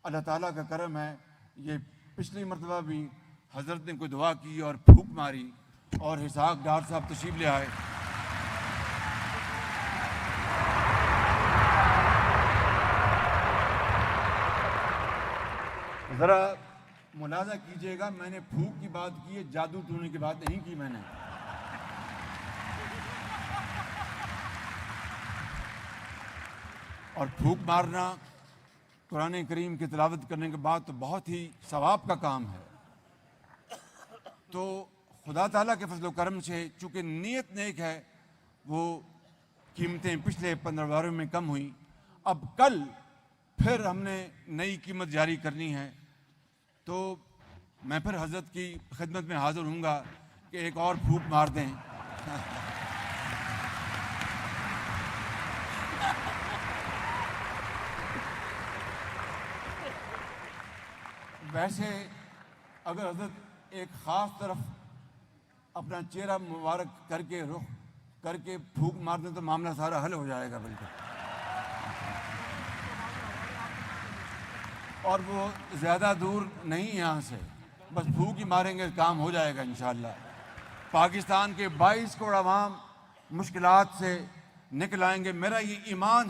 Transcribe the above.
अल्लाह ताला का करम है, ये पिछली मरतबा भी हज़रत ने कोई दुआ की और फूंक मारी और हिसाक डार साहब तशरीफ़ ले आए। ज़रा मुलाज़ा कीजिएगा, मैंने फूंक की बात की है, जादू टूने की बात नहीं की मैंने। और फूंक मारना कुरान करीम की तिलावत करने के बाद तो बहुत ही सवाब का काम है। तो खुदा ताला के फजल करम से चूँकि नीयत नेक है, वो कीमतें पिछले 15 बारों में कम हुई। अब कल फिर हमने नई कीमत जारी करनी है, तो मैं फिर हज़रत की खिदमत में हाज़िर हूँगा कि एक और फूंक मार दें। वैसे अगर हज़रत एक ख़ास तरफ अपना चेहरा मुबारक करके रुख करके फूंक मार दें तो मामला सारा हल हो जाएगा बिल्कुल। और वो ज़्यादा दूर नहीं है यहाँ से, बस फूंक ही मारेंगे, काम हो जाएगा इंशाअल्लाह। पाकिस्तान के 22 करोड़ अवाम मुश्किलात से निकल आएंगे, मेरा ये ईमान